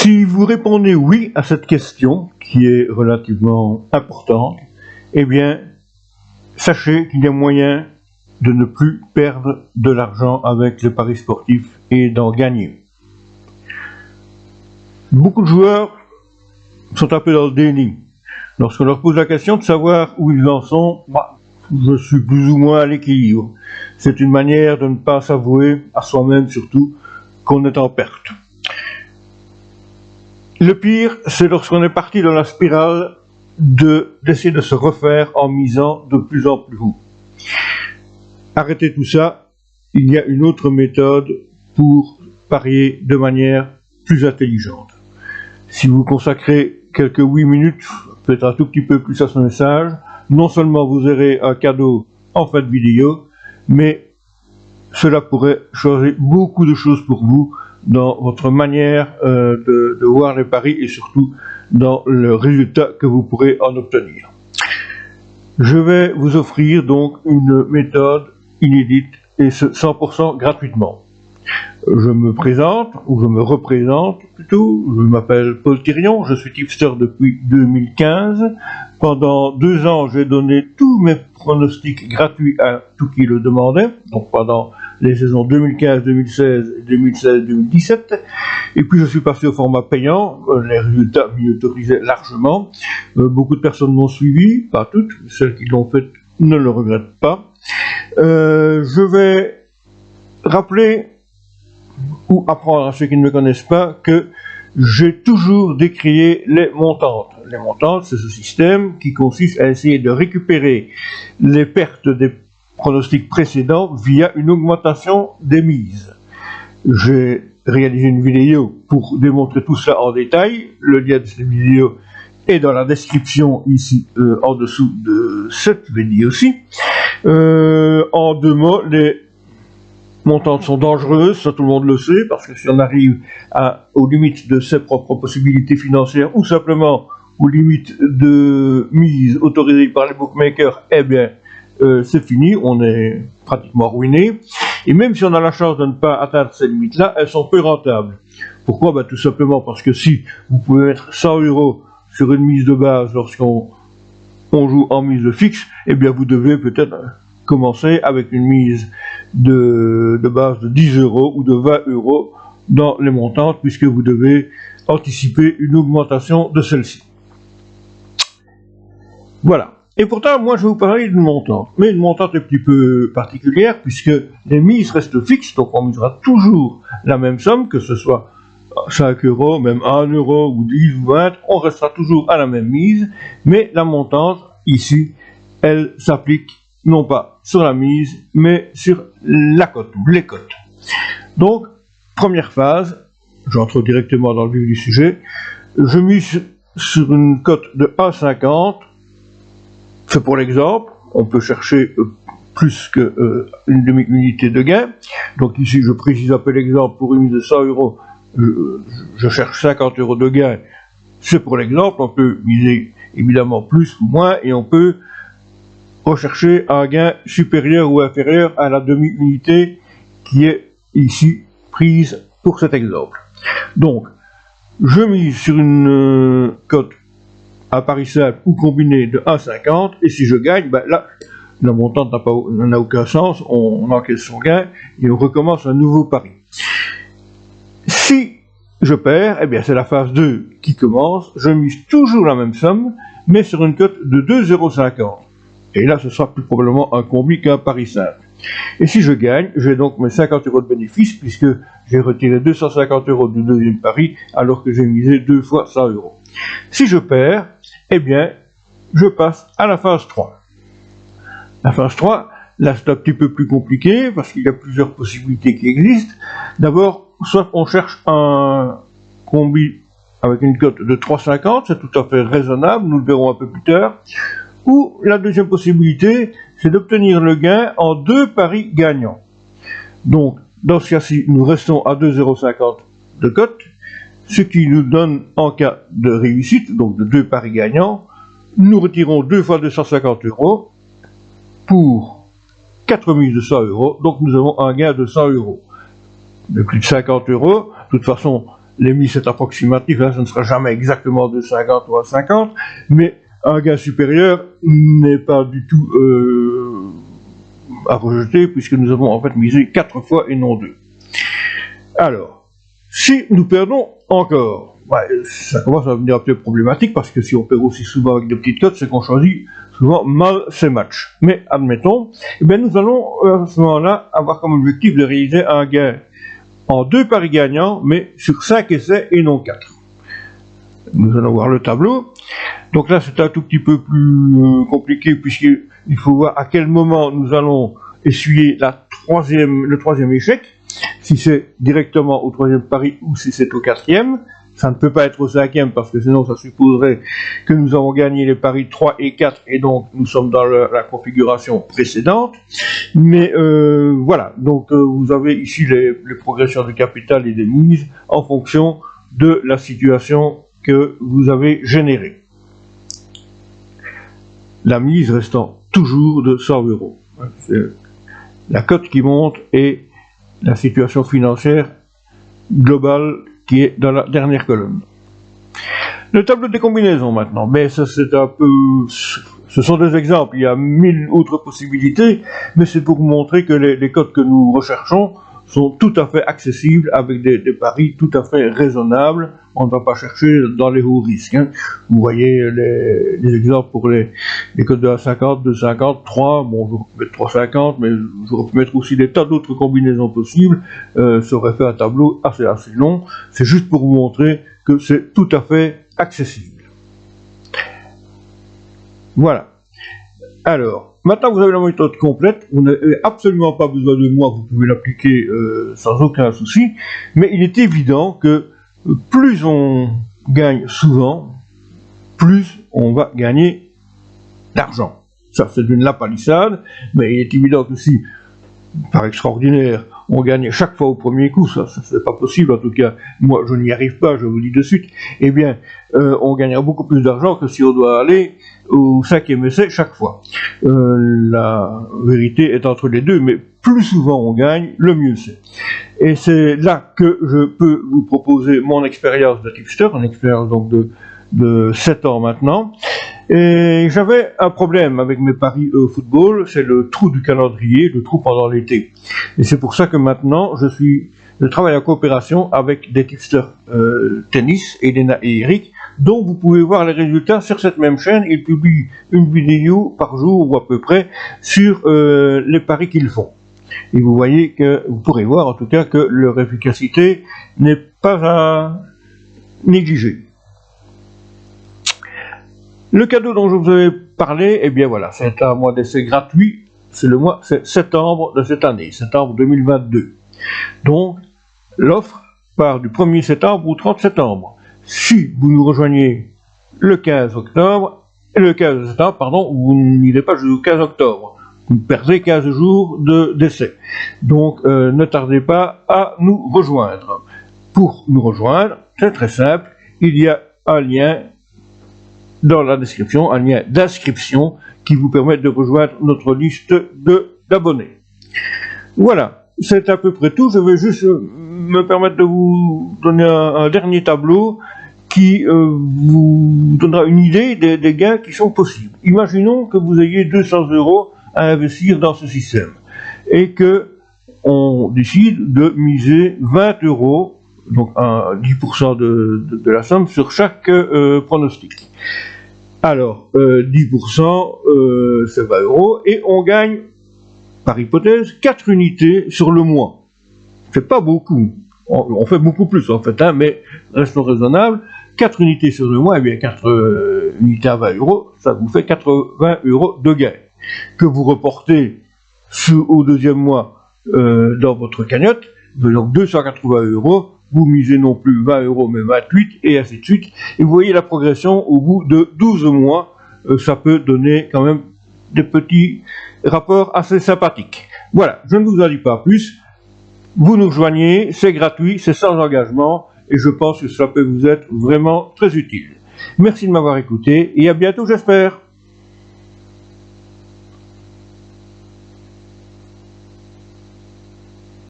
Si vous répondez oui à cette question, qui est relativement importante, eh bien, sachez qu'il y a moyen de ne plus perdre de l'argent avec les paris sportifs et d'en gagner. Beaucoup de joueurs sont un peu dans le déni. Lorsqu'on leur pose la question de savoir où ils en sont, je suis plus ou moins à l'équilibre. C'est une manière de ne pas s'avouer, à soi-même surtout, qu'on est en perte. Le pire, c'est lorsqu'on est parti dans la spirale d'essayer de se refaire en misant de plus en plus haut. Arrêtez tout ça, il y a une autre méthode pour parier de manière plus intelligente. Si vous consacrez quelques 8 minutes, peut-être un tout petit peu plus à ce message, non seulement vous aurez un cadeau en fin de vidéo, mais cela pourrait changer beaucoup de choses pour vous dans votre manière de voir les paris et surtout dans le résultat que vous pourrez en obtenir. Je vais vous offrir donc une méthode inédite et 100% gratuitement. Je me présente, ou je me représente plutôt, je m'appelle Paul Thirion, je suis tipster depuis 2015. Pendant 2 ans, j'ai donné tous mes pronostics gratuits à tout qui le demandait, donc pendant les saisons 2015-2016 et 2016-2017. Et puis je suis passé au format payant, les résultats m'y autorisaient largement. Beaucoup de personnes m'ont suivi, pas toutes, celles qui l'ont fait ne le regrettent pas. Je vais rappeler ou apprendre à ceux qui ne me connaissent pas que j'ai toujours décrié les montantes. Les montantes, c'est ce système qui consiste à essayer de récupérer les pertes des pronostics précédents via une augmentation des mises. J'ai réalisé une vidéo pour démontrer tout cela en détail. Le lien de cette vidéo est dans la description ici en dessous de cette vidéo-ci. En 2 mots, les montantes sont dangereuses, ça tout le monde le sait, parce que si on arrive aux limites de ses propres possibilités financières ou simplement aux limites de mise autorisées par les bookmakers, eh bien c'est fini, on est pratiquement ruiné. Et même si on a la chance de ne pas atteindre ces limites-là, elles sont peu rentables. Pourquoi? Tout simplement parce que si vous pouvez mettre 100 € sur une mise de base lorsqu'on joue en mise fixe, eh bien vous devez peut-être commencer avec une mise de base de 10 € ou de 20 € dans les montantes, puisque vous devez anticiper une augmentation de celle-ci. Voilà. Et pourtant, moi je vais vous parler d'une montante, mais une montante un petit peu particulière, puisque les mises restent fixes, donc on misera toujours la même somme, que ce soit 5 €, même 1 € ou 10 ou 20, on restera toujours à la même mise, mais la montante, ici, elle s'applique non pas sur la mise, mais sur la cote, ou les cotes. Donc, première phase, j'entre directement dans le vif du sujet, je mise sur une cote de 1,50, c'est pour l'exemple, on peut chercher plus qu'une demi-unité de gain, donc ici je précise un peu l'exemple, pour une mise de 100 €, je cherche 50 € de gain, c'est pour l'exemple, on peut miser évidemment plus ou moins, et on peut rechercher un gain supérieur ou inférieur à la demi-unité qui est ici prise pour cet exemple. Donc, je mise sur une cote à pari simple ou combiné de 1,50 et si je gagne, là, la montante n'a aucun sens, on encaisse son gain et on recommence un nouveau pari. Si je perds, eh bien c'est la phase 2 qui commence, je mise toujours la même somme, mais sur une cote de 2,50 €. Et là, ce sera plus probablement un combi qu'un pari simple. Et si je gagne, j'ai donc mes 50 € de bénéfice, puisque j'ai retiré 250 € du deuxième pari, alors que j'ai misé 2 fois 100 €. Si je perds, eh bien, je passe à la phase 3. La phase 3, là, c'est un petit peu plus compliqué, parce qu'il y a plusieurs possibilités qui existent. D'abord, soit on cherche un combi avec une cote de 3,50, c'est tout à fait raisonnable, nous le verrons un peu plus tard. Ou la deuxième possibilité, c'est d'obtenir le gain en 2 paris gagnants. Donc, dans ce cas-ci, nous restons à 2,50 € de cote, ce qui nous donne, en cas de réussite, donc de 2 paris gagnants, nous retirons 2 fois 250 € pour 4 mises de 100 €, donc nous avons un gain de 100 €. De plus de 50 €, de toute façon, les mises c'est approximatif, hein, ce ne sera jamais exactement 2,50 ou 1,50, mais un gain supérieur n'est pas du tout à rejeter, puisque nous avons en fait misé 4 fois et non 2. Alors, si nous perdons encore, ça commence à devenir un peu problématique, parce que si on perd aussi souvent avec des petites cotes, c'est qu'on choisit souvent mal ses matchs. Mais admettons, eh bien, nous allons à ce moment-là avoir comme objectif de réaliser un gain en 2 paris gagnants, mais sur 5 essais et non 4. Nous allons voir le tableau. Donc là, c'est un tout petit peu plus compliqué, puisqu'il faut voir à quel moment nous allons essuyer le troisième échec, si c'est directement au 3e pari ou si c'est au 4e. Ça ne peut pas être au 5e, parce que sinon ça supposerait que nous avons gagné les paris 3 et 4, et donc nous sommes dans la configuration précédente. Mais voilà, donc vous avez ici les progressions de capital et des mises en fonction de la situation que vous avez générée. La mise restant toujours de 100 €. C'est la cote qui monte et la situation financière globale qui est dans la dernière colonne. Le tableau des combinaisons maintenant, mais ça c'est un peu... Ce sont des exemples, il y a 1000 autres possibilités, mais c'est pour vous montrer que les cotes que nous recherchons sont tout à fait accessibles avec des paris tout à fait raisonnables. On ne va pas chercher dans les hauts risques. Hein. Vous voyez les exemples pour les cotes de 1,50, 2,50, 3, bon, j'aurais pu mettre 3,50, mais j'aurais pu mettre aussi des tas d'autres combinaisons possibles. Ça aurait fait un tableau assez long. C'est juste pour vous montrer que c'est tout à fait accessible. Voilà. Alors, maintenant vous avez la méthode complète, vous n'avez absolument pas besoin de moi, vous pouvez l'appliquer sans aucun souci, mais il est évident que plus on gagne souvent, plus on va gagner d'argent. Ça c'est d'une lapalissade, mais il est évident que si, par extraordinaire, on gagne chaque fois au premier coup, ça c'est pas possible, en tout cas, moi je n'y arrive pas, je vous le dis de suite, eh bien, on gagnera beaucoup plus d'argent que si on doit aller au 5e essai chaque fois. La vérité est entre les deux, mais plus souvent on gagne, le mieux c'est. Et c'est là que je peux vous proposer mon expérience de tipster, une expérience donc de 7 ans maintenant. Et j'avais un problème avec mes paris au football, c'est le trou du calendrier, le trou pendant l'été. Et c'est pour ça que maintenant je travaille en coopération avec des tipsters tennis, Elena et Eric, dont vous pouvez voir les résultats sur cette même chaîne. Ils publient une vidéo par jour ou à peu près sur les paris qu'ils font. Et vous voyez que, vous pourrez voir en tout cas que leur efficacité n'est pas à négliger. Le cadeau dont je vous avais parlé, eh bien voilà, c'est un mois d'essai gratuit, c'est septembre de cette année, septembre 2022. Donc, l'offre part du 1er septembre au 30 septembre. Si vous nous rejoignez le 15 septembre, pardon, vous n'irez pas jusqu'au 15 octobre. Vous perdez 15 jours d'essai. Donc, ne tardez pas à nous rejoindre. Pour nous rejoindre, c'est très simple, il y a un lien dans la description, un lien d'inscription qui vous permet de rejoindre notre liste d'abonnés. Voilà, c'est à peu près tout. Je vais juste me permettre de vous donner un dernier tableau qui vous donnera une idée des gains qui sont possibles. Imaginons que vous ayez 200 € à investir dans ce système et que on décide de miser 20 €, donc 10% de la somme sur chaque pronostic. Alors, 10%, c'est 20 € et on gagne, par hypothèse, 4 unités sur le mois. C'est pas beaucoup. On fait beaucoup plus en fait, hein, mais restons raisonnables. 4 unités sur le mois, eh bien 4 unités à 20 €, ça vous fait 80 € de gain. Que vous reportez au deuxième mois dans votre cagnotte, donc 280 €, vous misez non plus 20 € mais 28 et ainsi de suite. Et vous voyez la progression au bout de 12 mois, ça peut donner quand même des petits rapports assez sympathiques. Voilà, je ne vous en dis pas plus. Vous nous rejoignez, c'est gratuit, c'est sans engagement et je pense que cela peut vous être vraiment très utile. Merci de m'avoir écouté et à bientôt j'espère.